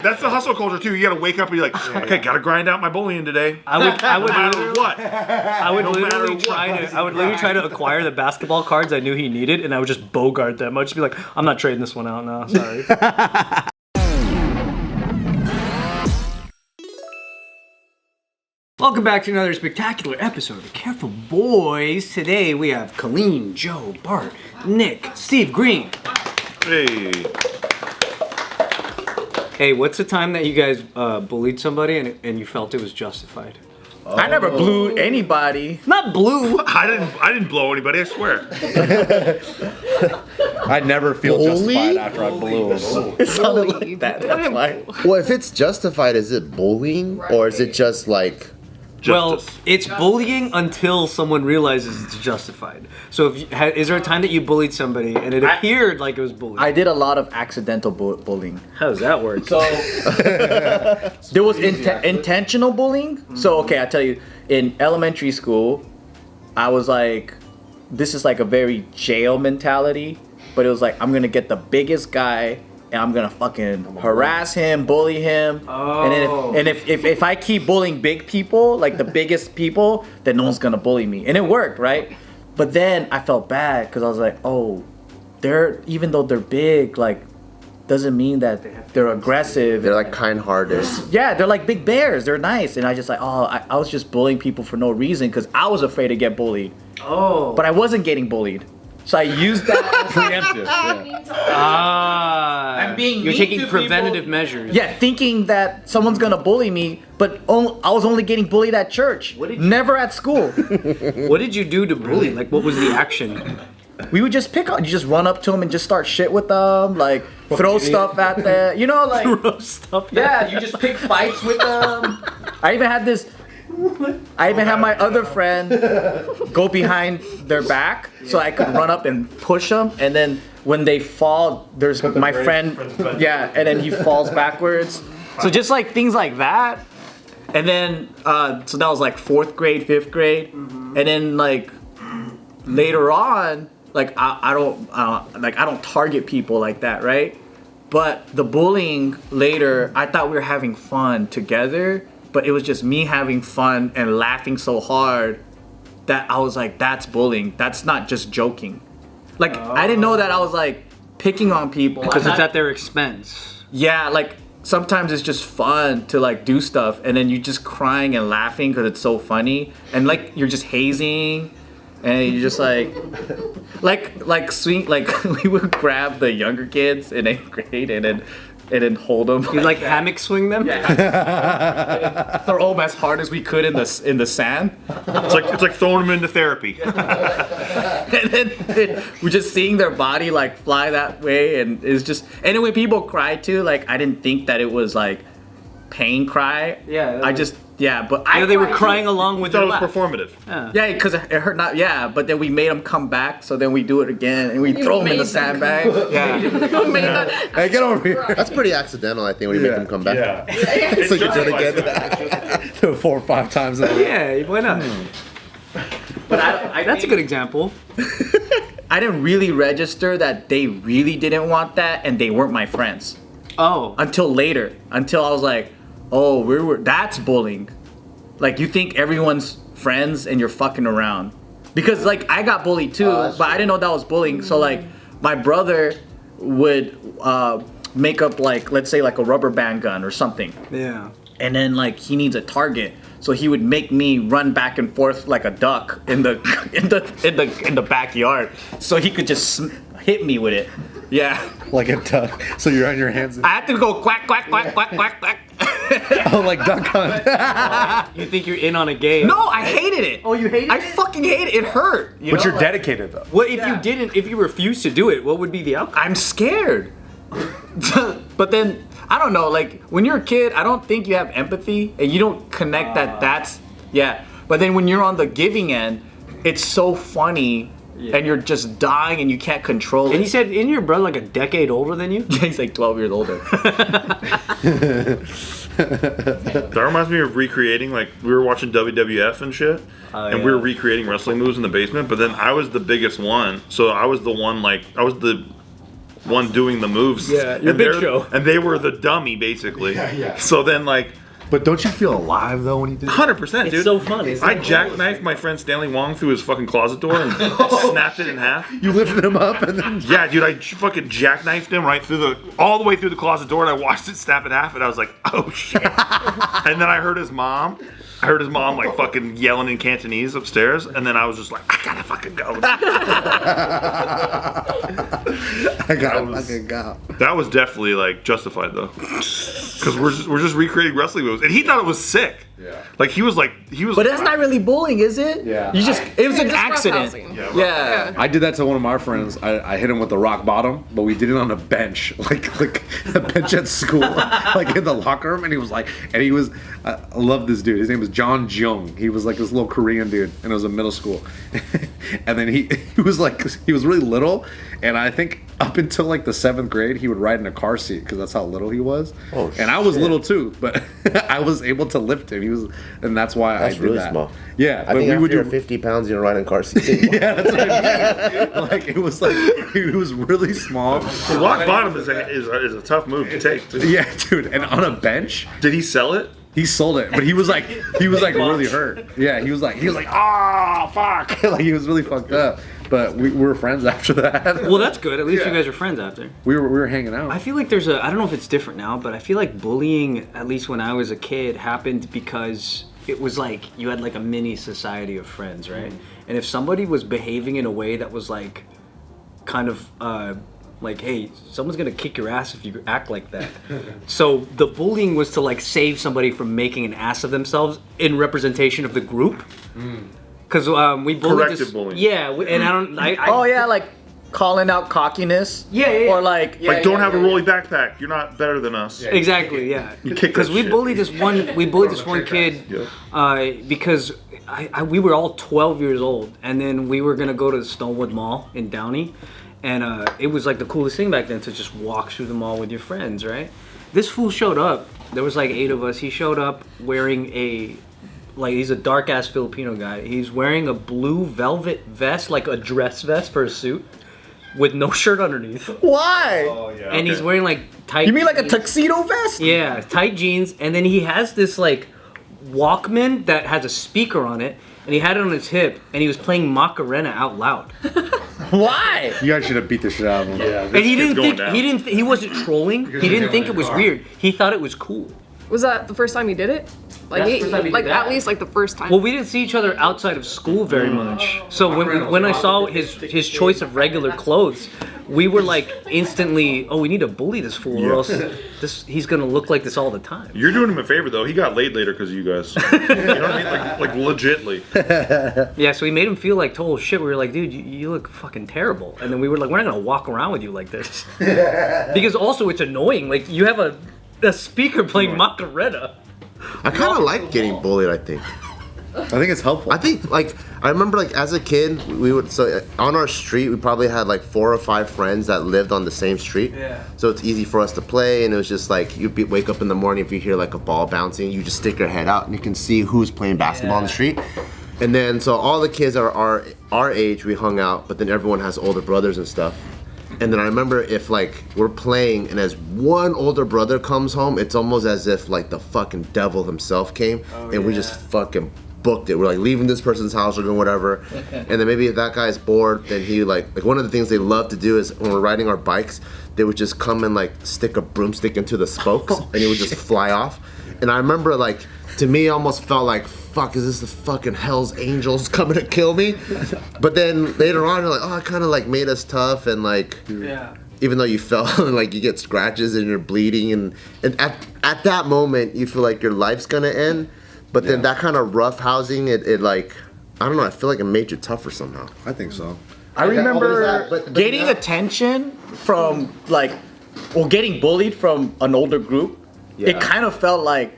That's the hustle culture too. You gotta wake up and be like, okay, gotta grind out my bullying today. I would no matter what. I would literally try to acquire the basketball cards I knew he needed, and I would just bogart them. I'd just be like, I'm not trading this one out now. Sorry. Welcome back to another spectacular episode of Careful Boys. Today we have Kalyne, Joe, Bart, Nick, Steve, Greene. Hey. Hey, what's the time that you guys bullied somebody and you felt it was justified? I never blew anybody. Not blue. I didn't blow anybody, I swear. I never feel justified after I blew him. It sounded like that. That's why. Well, if it's justified, is it bullying or is it just like? Well, Justice. it's bullying until someone realizes it's justified. So, is there a time that you bullied somebody and it appeared like it was bullying? I did a lot of accidental bullying. How does that work? So there was intentional bullying. So okay, I tell you, in elementary school, I was like, this is like a very jail mentality, but it was like I'm gonna get the biggest guy. And I'm gonna fucking harass him, bully him, and then if I keep bullying big people, like the biggest people, then no one's gonna bully me, and it worked, right? But then I felt bad because I was like, oh, even though they're big, like, doesn't mean that they're aggressive. They're like kind-hearted. Yeah, they're like big bears. They're nice, and I just like, oh, I was just bullying people for no reason because I was afraid to get bullied. Oh. But I wasn't getting bullied. So I used that Preemptive. Yeah. I'm being You're mean taking to preventative people. measures. Yeah, thinking that someone's gonna bully me, but I was only getting bullied at church, never at school. What did you do to bully? Like, what was the action? We would just pick on, you just run up to them and just start shit with them, like throw stuff at them, you know, like Throw stuff. yeah, you just pick fights with them. I even had my other friend go behind their back so I could run up and push them, and then when they fall, there's my friend, yeah, and then he falls backwards. So just like things like that, and then so that was like 4th grade, 5th grade, and then like later on, like I don't target people like that, right? But the bullying later, I thought we were having fun together. But it was just me having fun and laughing so hard that I was like, that's bullying. That's not just joking. Like, I didn't know that I was like picking on people. Because it's at their expense. Yeah, like sometimes it's just fun to like do stuff and then you're just crying and laughing because it's so funny. And like, you're just hazing and you're just like sweet, like we would grab the younger kids in 8th grade and then hold them. You like hammock swing them? Yeah. Throw them as hard as we could in the sand. It's like throwing them into therapy. And then we're just seeing their body like fly that way, and it's just. And then when people cry too, like I didn't think that it was like pain cry. Yeah. I just but They were crying along with That their was laugh. performative. Yeah, because it hurt not. Yeah, but then we made them come back, so then we do it again, and we throw them in the sandbag. Yeah. Hey, get over here. That's pretty accidental, I think, when you make them come back. Yeah. So you do it again. 4 or 5 times. Yeah, why not? But that's a good example. I didn't really register that they really didn't want that, and they weren't my friends. Oh. Until later. Until I was like, oh, that's bullying. Like, you think everyone's friends and you're fucking around. Because, like, I got bullied too, but I didn't know that was bullying. So, like, my brother would make up, like, let's say, like a rubber band gun or something. Yeah. And then, like, he needs a target. So he would make me run back and forth like a duck in the backyard. So he could just hit me with it. Yeah. Like a duck. So you're on your hands. I had to go quack, quack, quack, quack, quack, quack. Oh, like duck hunt. You think you're in on a game? No, I hated it. Oh, you hated it? I fucking hated it. It hurt. But you're dedicated though. What if you refused to do it? What would be the outcome? I'm scared. But then I don't know. Like when you're a kid, I don't think you have empathy, and you don't connect that's yeah. But then when you're on the giving end, it's so funny. Yeah. And you're just dying and you can't control it. And you said, isn't your brother like a decade older than you? Yeah, he's like 12 years older. That reminds me of recreating, like, we were watching WWF and shit, and we were recreating wrestling moves in the basement, but then I was the biggest one, so I was the one, like, I was the one doing the moves. Yeah, your and big they're- show. And they were the dummy, basically. Yeah. So then, like, But don't you feel alive though when you do that? 100%, It's dude. so fun. I jackknifed my friend Stanley Wong through his fucking closet door and snapped it in half. You lifted him up and then Yeah, dude, I fucking jackknifed him right through all the way through the closet door, and I watched it snap in half, and I was like, oh shit. And then I heard his mom. Like fucking yelling in Cantonese upstairs, and then I was just like, I gotta fucking go. I got fucking go. That was definitely like justified though, because we're just recreating wrestling moves, and he thought it was sick. Yeah. Like he was. But that's not really bullying, is it? Yeah. It was an Just accident. roughhousing. Yeah. I did that to one of my friends. I hit him with the rock bottom, but we did it on a bench, like a bench at school, like in the locker room. And he was I love this dude. His name was John Jung. He was like this little Korean dude, and it was in middle school. And then he was really little, and I think up until like the 7th grade, he would ride in a car seat because that's how little he was. Oh, and I was little too, but I was able to lift him. And that's why That's I did really that. small. Yeah, I but think we would after do you're 50 pounds, you're riding car seat. yeah, that's what I mean. Like it was really small. Rock bottom is a tough move to take. Too. Yeah, dude. And on a bench, Did he sell it? he sold it, but he was like really hurt. Yeah, he was like, ah, fuck. Like he was really fucked up. But we were friends after that. Well, that's good. At least you guys are friends after. We were hanging out. I feel like I don't know if it's different now, but I feel like bullying, at least when I was a kid, happened because it was like you had like a mini society of friends, right? And if somebody was behaving in a way that was like kind of like, hey, someone's gonna kick your ass if you act like that. So the bullying was to like save somebody from making an ass of themselves in representation of the group. Because we bullied Corrective bullying. Yeah, and Oh yeah, like calling out cockiness. Yeah. Or like Like, don't have a rolly backpack. You're not better than us. Exactly, yeah. You kick Because that we shit. bullied this one kid because we were all 12 years old, and then we were gonna go to the Stonewood Mall in Downey, and it was like the coolest thing back then to just walk through the mall with your friends, right? This fool showed up. There was like 8 of us. He showed up wearing he's a dark ass Filipino guy. He's wearing a blue velvet vest, like a dress vest for a suit, with no shirt underneath. Why? And he's wearing like tight. You mean like a jeans. tuxedo vest? Yeah, tight jeans, and then he has this like Walkman that has a speaker on it, and he had it on his hip, and he was playing Macarena out loud. Why? You guys should have beat the shit out of him. Yeah, And he kid's didn't going think down. he wasn't trolling. He didn't think it was weird. He thought it was cool. Was that the first time you did it? Like, That's the first time you like did that? at least like the first time. Well, we didn't see each other outside of school very much. So when I saw his choice of regular clothes, we were like instantly, oh, we need to bully this fool, or else he's gonna look like this all the time. You're doing him a favor though. He got laid later because of you guys. You know what I mean? Like legitly. Yeah, so we made him feel like total shit. We were like, dude, you look fucking terrible. And then we were like, we're not gonna walk around with you like this. Because also it's annoying. Like you have a speaker playing Macarena. I kind of like getting bullied, I think. I think it's helpful. I think, like, I remember, like, as a kid, we would, so on our street, we probably had, like, 4 or 5 friends that lived on the same street. Yeah. So it's easy for us to play, and it was just, like, wake up in the morning, if you hear, like, a ball bouncing, you just stick your head out, and you can see who's playing basketball on the street. And then, so all the kids are our age, we hung out, but then everyone has older brothers and stuff. And then I remember if like we're playing and as one older brother comes home, it's almost as if like the fucking devil himself came and we just fucking booked it. We're like leaving this person's house or doing whatever. And then maybe if that guy's bored, then he like one of the things they love to do is when we're riding our bikes, they would just come and like stick a broomstick into the spokes and it would just fly off. And I remember like to me it almost felt like fuck, is this the fucking Hell's Angels coming to kill me? But then later on, you're like, oh, it kind of like made us tough and like, even though you fell and like you get scratches and you're bleeding and at that moment you feel like your life's gonna end. But then that kind of rough housing, it like, I don't know, I feel like it made you tougher somehow. I think so. I remember but getting now- attention from like, or getting bullied from an older group. Yeah. It kind of felt like,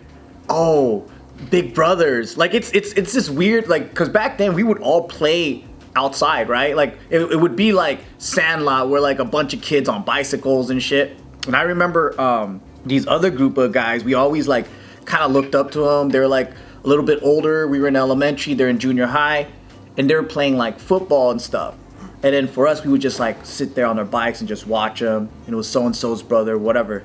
oh, big brothers. Like it's this weird like because back then we would all play outside, right? Like it would be like Sandlot where like a bunch of kids on bicycles and shit. And I remember these other group of guys, we always like kind of looked up to them. They were like a little bit older. We were in elementary, they're in junior high, and they were playing like football and stuff. And then for us, we would just like sit there on our bikes and just watch them. And it was so and so's brother, whatever.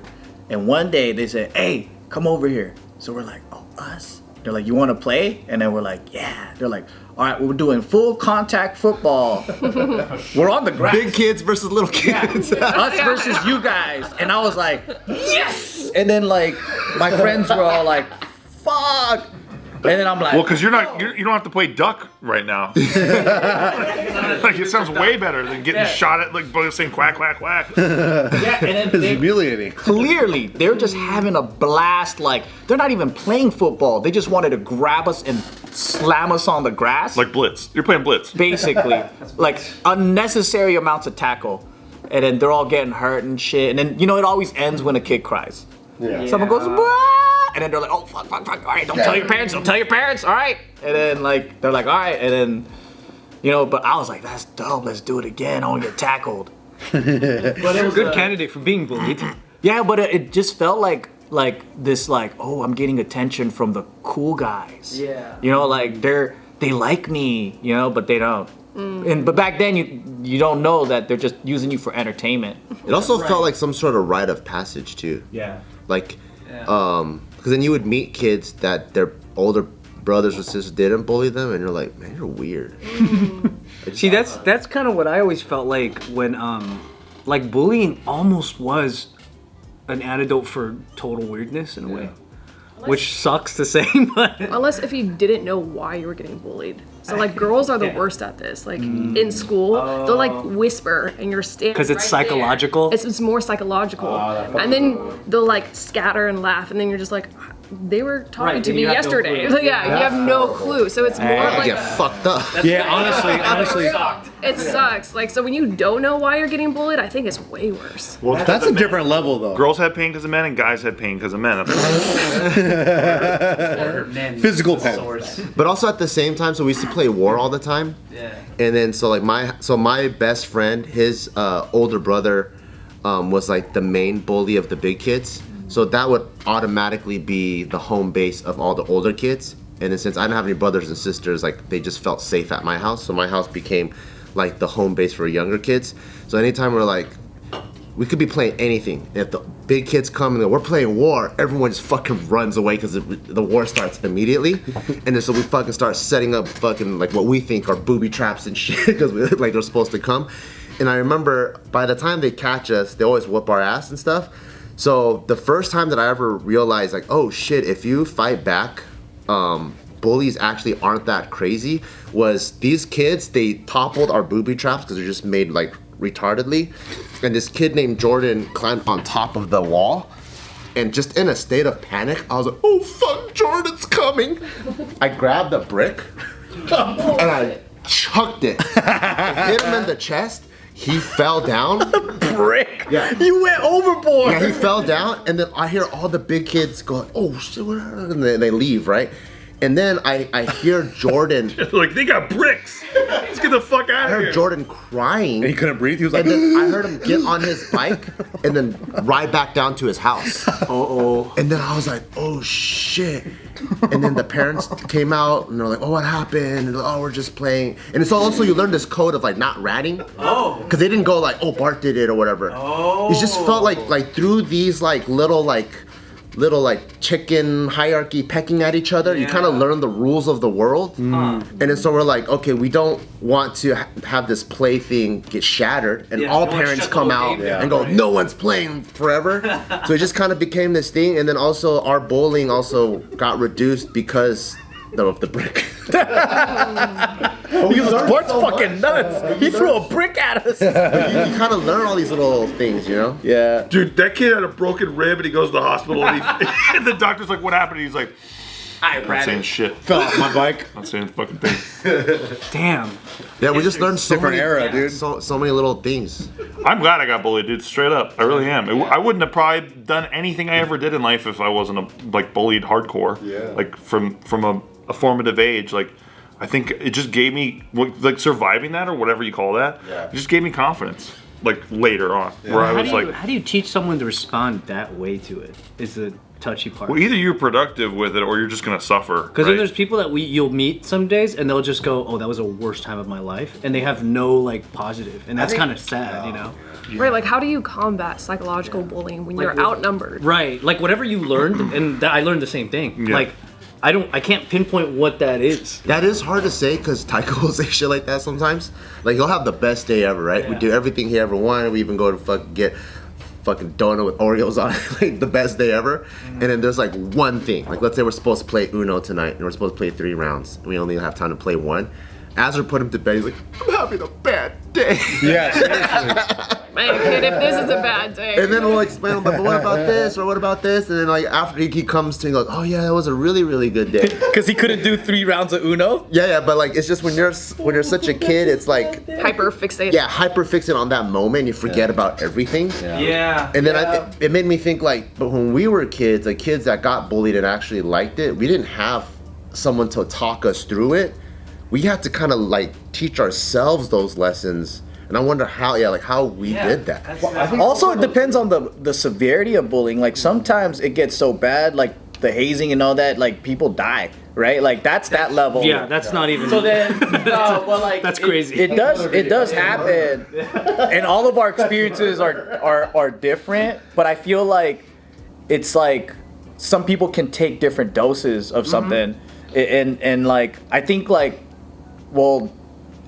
And one day they said, "Hey, come over here." So we're like, "Oh, us?" They're like, "You want to play?" And then we're like, "Yeah." They're like, "All right, we're doing full contact football." We're on the grass. Big kids versus little kids. Us versus you guys. And I was like, "Yes!" And then like my friends were all like, "Fuck." And then I'm like, Well, because you don't have to play duck right now. Like it sounds way better than getting shot at like both saying quack quack quack. yeah, and then It's they, humiliating. clearly they're just having a blast. Like they're not even playing football. They just wanted to grab us and slam us on the grass. Like blitz. You're playing blitz. Basically, like unnecessary amounts of tackle. And then they're all getting hurt and shit. And then, it always ends when a kid cries. Yeah. Someone goes, "Bah!" And then they're like, "Oh, fuck. All right, don't tell your parents. All right." And then, like, they're like, "All right." And then, but I was like, "That's dope. Let's do it again. I want to get tackled." But it was a good candidate for being bullied. Yeah, but it just felt like this, like, oh, I'm getting attention from the cool guys. Yeah. Like, they like me, but they don't. But back then, you don't know that they're just using you for entertainment. It also felt like some sort of rite of passage too. Yeah. Like, because then you would meet kids that their older brothers or sisters didn't bully them, and you're like, man, you're weird. See, that's kind of what I always felt like when like bullying almost was an antidote for total weirdness in a way. Which sucks to say, but Unless if you didn't know why you were getting bullied. So like girls are the worst at this. Like in school, they'll like whisper and you're standing because it's right there. psychological. It's more psychological. And then they'll like scatter and laugh, and then you're just like, they were talking Right, to and me you have no yesterday. clue. So, yeah, you have no clue. So it's more You like get fucked up. Yeah, honestly. it sucks. Like so when you don't know why you're getting bullied, I think it's way worse. Well, That's a different level, though. Girls had pain because of men, and guys had pain because of men. Physical pain. But also at the same time, so we used to play war all the time. Yeah. And then my best friend, his older brother, was like the main bully of the big kids. So that would automatically be the home base of all the older kids. And then since I didn't have any brothers and sisters, like they just felt safe at my house. So my house became like the home base for younger kids. So anytime we could be playing anything. If the big kids come and we're playing war, everyone just fucking runs away because the war starts immediately. And then so we fucking start setting up fucking like what we think are booby traps and shit because like they're supposed to come. And I remember by the time they catch us, they always whoop our ass and stuff. So the first time that I ever realized like, oh shit, if you fight back, bullies actually aren't that crazy, was these kids, they toppled our booby traps because they're just made like retardedly. And this kid named Jordan climbed on top of the wall. And just in a state of panic, I was like, oh fuck, Jordan's coming. I grabbed a brick and I chucked it. I hit him in the chest. He fell down. Brick. Yeah. You went overboard. Yeah, he fell down, and then I hear all the big kids going, oh shit, and they leave, right? And then I hear Jordan. Like, they got bricks. Let's get the fuck out I of heard here. Jordan crying. And he couldn't breathe. He was like, And then I heard him get on his bike and then ride back down to his house. And then I was like, oh shit. And then the parents came out and they're like, oh, what happened? And they're like, oh, we're just playing. And it's also you learn this code of like not ratting. Oh. Because they didn't go like, oh, Bart did it or whatever. Oh. It just felt like through these like little chicken hierarchy pecking at each other, you kind of learn the rules of the world. And then so we're like, okay, we don't want to have this play thing get shattered, and all parents come out and go, no one's playing forever. So it just kind of became this thing, and then also our bowling also got reduced because of the brick. Bart's fucking nuts. He threw a brick at us. You kind of learn all these little things, you know? Yeah. Dude, that kid had a broken rib and he goes to the hospital and, and the doctor's like, what happened? And he's like, I'm not saying shit. fell off my bike. I'm not saying fucking thing. Damn. Yeah, we just learned so Different many, era, dude. so many little things. I'm glad I got bullied, dude. Straight up. I really am. I wouldn't have probably done anything I ever did in life if I wasn't bullied hardcore. Yeah. Like from a formative age. Like, I think it just gave me, like, surviving that or whatever you call that. Yeah. It just gave me confidence. Like later on, where I was like, how do you teach someone to respond that way to it? touchy part. Well, either you're productive with it or you're just gonna suffer. Because then there's people that you'll meet some days and they'll just go, "Oh, that was the worst time of my life," and they have no like positive, and that's kind of sad, you know. Right, like how do you combat psychological bullying when you're outnumbered? Right, like whatever you learned, and I learned the same thing. Yeah. Like, I can't pinpoint what that is. That is hard to say because Taika will say shit like that sometimes. Like he'll have the best day ever, right? Yeah. We do everything he ever wanted. We even go to get fucking donut with Oreos on it, like the best day ever. And then there's like one thing, like let's say we're supposed to play Uno tonight and we're supposed to play 3 rounds and we only have time to play 1. As we put him to bed, he's like, I'm having a bad day. Yeah, seriously. Man, kid, if this is a bad day. And then we'll explain, like, but what about this or what about this? And then like after he comes to, he goes, oh yeah, that was a really, really good day. Because he couldn't do 3 rounds of Uno. Yeah, but like it's just when you're such a kid, it's like Hyper fixated. yeah, hyper fixated on that moment. You forget about everything. Yeah. And then it made me think like, but when we were kids, like kids that got bullied and actually liked it, we didn't have someone to talk us through it. We had to kind of like teach ourselves those lessons. And I wonder how we did that. Also, it depends on the severity of bullying. Like sometimes it gets so bad, like the hazing and all that, like people die, right? Like that's that level. Yeah, that's not even. So then, well, like That's crazy. It does happen, and all of our experiences are different. But I feel like it's like some people can take different doses of something, and like I think like, well,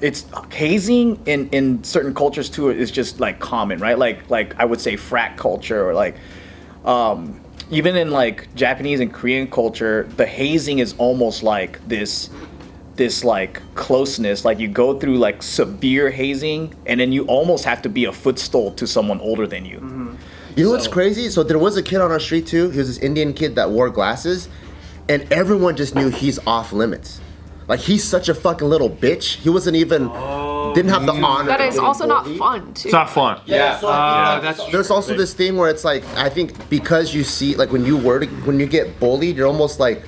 it's hazing in certain cultures too is just like common, right? Like I would say frat culture or like even in like Japanese and Korean culture, the hazing is almost like this like closeness. Like you go through like severe hazing and then you almost have to be a footstool to someone older than you. You know what's crazy? So there was a kid on our street too. He was this Indian kid that wore glasses, and everyone just knew he's off limits. Like he's such a fucking little bitch. He wasn't even didn't have the honor. That is of also being not bullied. fun, too. It's not fun. There's also this thing where it's like I think because you see like when you get bullied, you're almost like,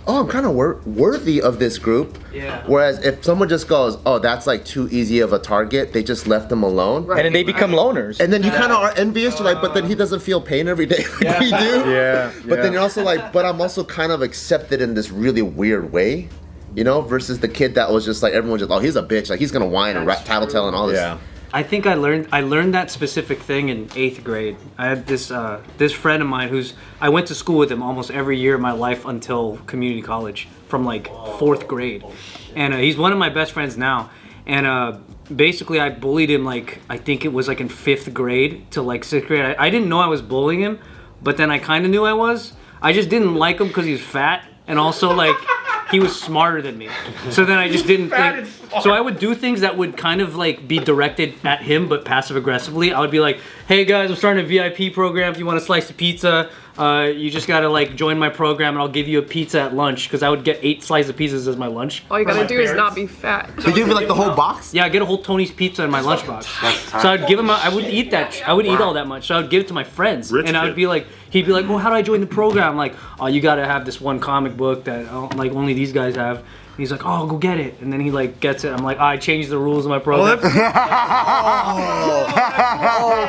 oh, I'm kind of worthy of this group. Yeah. Whereas if someone just goes, oh, that's like too easy of a target, they just left them alone. Right. And then they become loners. And then you kind of are envious. You're like, but then he doesn't feel pain every day like we do. Yeah. But then you're also like, but I'm also kind of accepted in this really weird way, you know, versus the kid that was just like, everyone just, oh, he's a bitch. Like, he's going to whine and tattletale and all this. Yeah. I think I learned that specific thing in 8th grade. I had this friend of mine I went to school with him almost every year of my life until community college from like 4th grade. And he's one of my best friends now. And basically I bullied him like, I think it was like in 5th grade to like 6th grade. I didn't know I was bullying him, but then I kind of knew I was. I just didn't like him because he was fat and also like he was smarter than me. So then I just didn't think. So I would do things that would kind of like be directed at him, but passive aggressively. I would be like, hey guys, I'm starting a VIP program. If you want a slice of pizza, you just gotta like join my program and I'll give you a pizza at lunch. Because I would get 8 slices of pizzas as my lunch. All you gotta do is not be fat. They give you like the whole box? Yeah, I get a whole Tony's pizza in my lunchbox. So I'd give him. I wouldn't eat that. I wouldn't eat all that much. So I would give it to my friends, Rich and I kid. would be like, he'd be like, well, how do I join the program? I'm like, oh, you gotta have this one comic book that like only these guys have. And he's like, oh, go get it. And then he like gets it. I'm like, I changed the rules of my program. Oh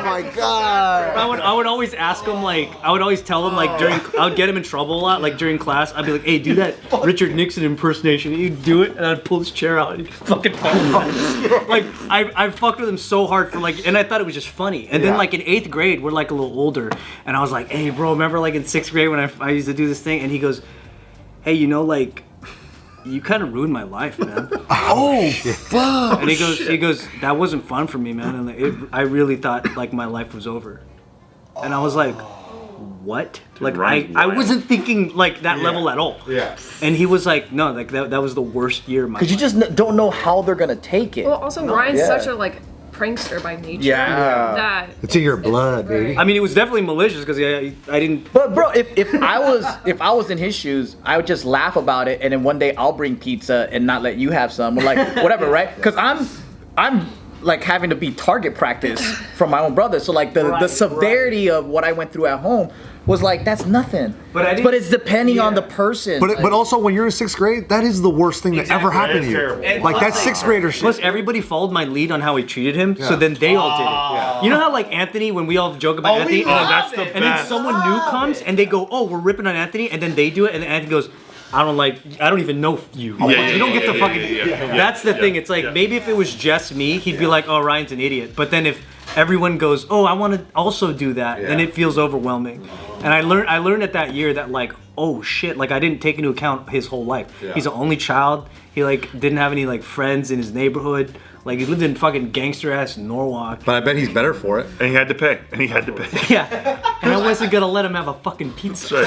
my god. I would always ask him like, I would always tell him like I would get him in trouble a lot like during class. I'd be like, hey, do that Richard Nixon impersonation. And he'd do it, and I'd pull his chair out and he'd fucking fall apart. Like I fucked with him so hard for like, and I thought it was just funny. And then like in 8th grade, we're like a little older, and I was like, hey bro, remember like in 6th grade when I used to do this thing? And he goes, hey, you know like, you kind of ruined my life, man. Oh, fuck. And he goes, that wasn't fun for me, man. And I really thought like my life was over. And I was like, what? Like I wasn't thinking like that level at all. Yeah. And he was like, no, like that was the worst year of my life. Because you just don't know how they're gonna take it. Well, also, Ryan's such a, like, prankster by nature. Yeah. That... It's in your blood, baby. I mean, it was definitely malicious because I didn't. But bro, if I was in his shoes, I would just laugh about it, and then one day I'll bring pizza and not let you have some, or like whatever, right? Because I'm like having to be target practice from my own brother. So like the severity of what I went through at home was like, that's nothing. But it's depending on the person. But also when you're in 6th grade, that is the worst thing that ever happened to you. terrible. Like that 6th grader shit. Plus, everybody followed my lead on how he treated him, so then they all did it. You know how like Anthony, when we all joke about Anthony, that's the and then best. someone new comes and they go, "Oh, we're ripping on Anthony," and then they do it, and then Anthony goes, I don't even know you. You don't get to fucking. That's the thing. It's like maybe if it was just me, he'd be like, "Oh, Ryan's an idiot." But then if everyone goes, "Oh, I want to also do that," then it feels overwhelming. And I learned at that year that like, oh shit, like I didn't take into account his whole life. He's an only child. He like didn't have any like friends in his neighborhood. Like he lived in fucking gangster ass Norwalk. But I bet he's better for it. And he had to pay. Yeah. And I wasn't gonna let him have a fucking pizza.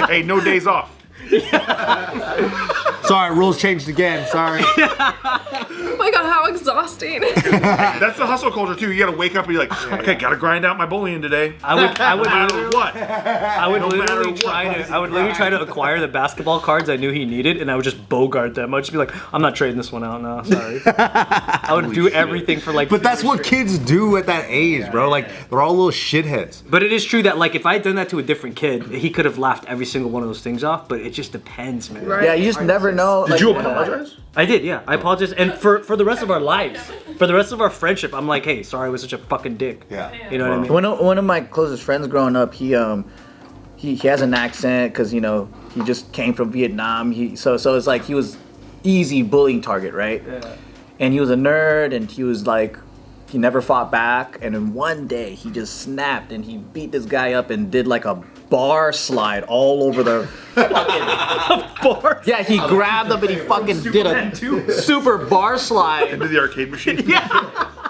Hey, no days off. Sorry, rules changed again. Sorry. Oh my god, how exhausting. That's the hustle culture too. You gotta wake up and be like, okay, gotta grind out my bullying today. I would No matter what. I would literally try to acquire the basketball cards I knew he needed, and I would just bogart them. I'd just be like, I'm not trading this one out now. Sorry. I would do everything for like. But that's what kids do at that age, bro. Like they're all little shitheads. But it is true that like if I had done that to a different kid, he could have laughed every single one of those things off. But it just depends, man. Right. Yeah, you just never know. Did you apologize? I did, yeah. I apologize, and for the rest of our lives, for the rest of our friendship, I'm like, hey, sorry, I was such a fucking dick. Yeah. You know what I mean? One of my closest friends growing up, he has an accent because he just came from Vietnam. So it's like he was easy bullying target, right? Yeah. And he was a nerd, and he was like, he never fought back. And then one day he just snapped and he beat this guy up and did like a bar slide all over the Bar? Yeah, he grabbed him and he fucking did a super bar slide Into the arcade machine?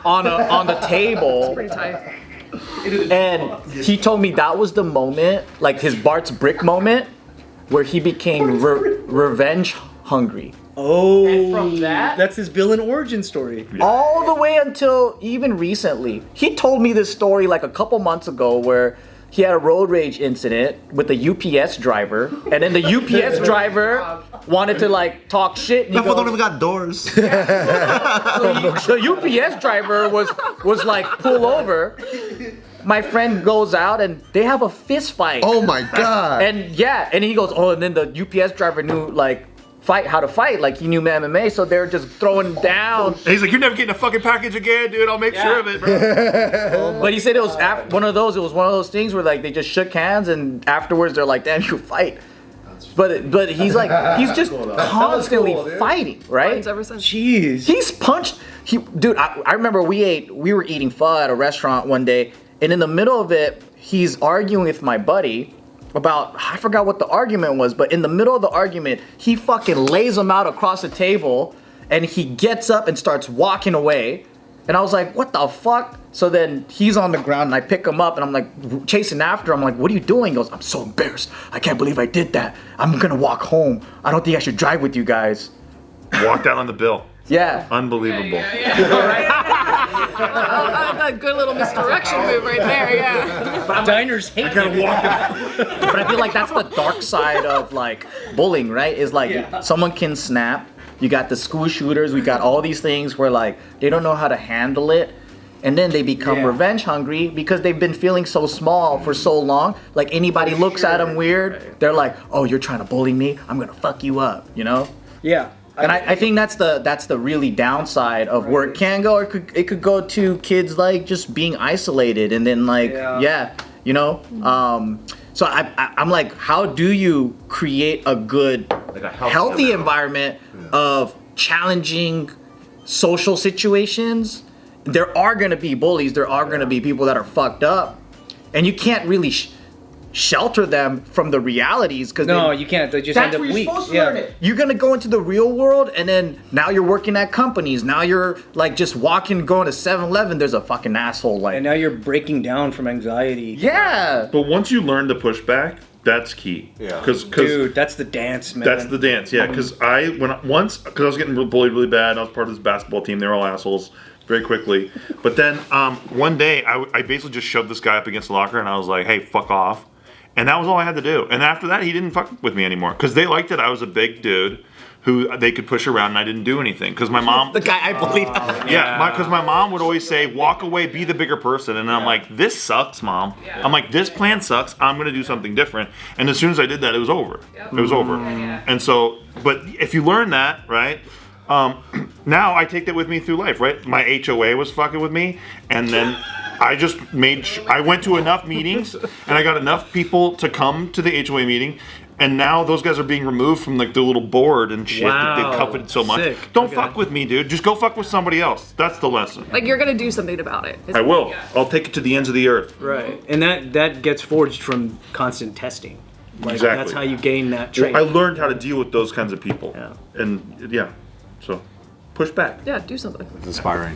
on the table. Pretty tight. And he told me that was the moment, like his Bart's brick moment, where he became revenge hungry. Oh, And from that- that's his villain origin story. All the way until even recently. He told me this story like a couple months ago where he had a road rage incident with a UPS driver, and then the UPS driver wanted to like talk shit. And he That fool goes, don't even got doors. the UPS driver was like, pull over. My friend goes out and they have a fist fight. Oh my god. And yeah, and he goes, oh, and then the UPS driver knew like how to fight, like he knew MMA, so they're just throwing down. And he's like, you're never getting a fucking package again, dude. I'll make sure of it, bro. But he said it was one of those things where like they just shook hands and afterwards they're like, damn, you fight. But he's like, he's just constantly fighting, right? Friends ever since. Jeez. He's punched. Dude, I remember we were eating pho at a restaurant one day, and in the middle of it, he's arguing with my buddy about, I forgot what the argument was, but in the middle of the argument, he fucking lays him out across the table, and he gets up and starts walking away. And I was like, what the fuck? So then he's on the ground and I pick him up and I'm like chasing after him. I'm like, what are you doing? He goes, I'm so embarrassed. I can't believe I did that. I'm gonna walk home. I don't think I should drive with you guys. Walked out on the bill. Yeah. Unbelievable. A good little misdirection move right there, yeah. Diners hate Gotta him. walk out. But I feel like that's the dark side of like bullying, right? Is like someone can snap. You got the school shooters. We got all these things where like they don't know how to handle it. And then they become revenge hungry because they've been feeling so small for so long. Like anybody looks at them weird, they're like, "Oh, you're trying to bully me? I'm gonna fuck you up," you know? Yeah. And I think that's the really downside of where it can go. Or it could go to kids like just being isolated and then like you know. So I'm like, how do you create a good, healthy environment of challenging social situations? There are gonna be bullies. There are gonna be people that are fucked up, and you can't really shelter them from the realities because No, you can't. They just that's end up where you're weak. supposed to learn it. You're gonna go into the real world, and then now you're working at companies. Now you're like just walking, going to 7-Eleven. There's a fucking asshole like. And now you're breaking down from anxiety. Yeah. But once you learn to push back, that's key. Yeah. Because Dude, that's the dance, man. that's the dance. Yeah. Because I was getting bullied really bad. And I was part of this basketball team. They were all assholes very quickly. But then one day I basically just shoved this guy up against the locker, and I was like, "Hey, fuck off." And that was all I had to do. And after that, he didn't fuck with me anymore because they liked it. I was a big dude who they could push around and I didn't do anything. Because my mom... The guy I believe. because my mom would always say, walk away, be the bigger person. And I'm like, this sucks, Mom. I'm like, this plan sucks. I'm going to do something different. And as soon as I did that, it was over. It was over. And so, but if you learn that, right, now I take that with me through life, right? My HOA was fucking with me. And then I just I went to enough meetings and I got enough people to come to the HOA meeting. And now those guys are being removed from like the little board and shit that they coveted so much. Sick. Don't fuck with me, dude. Just go fuck with somebody else. That's the lesson. Like you're gonna do something about it. I will. I'll take it to the ends of the earth. Right, and that gets forged from constant testing. Like, Exactly. That's how you gain that trait. I learned how to deal with those kinds of people. Yeah. And yeah, so push back. Yeah, do something. It's inspiring.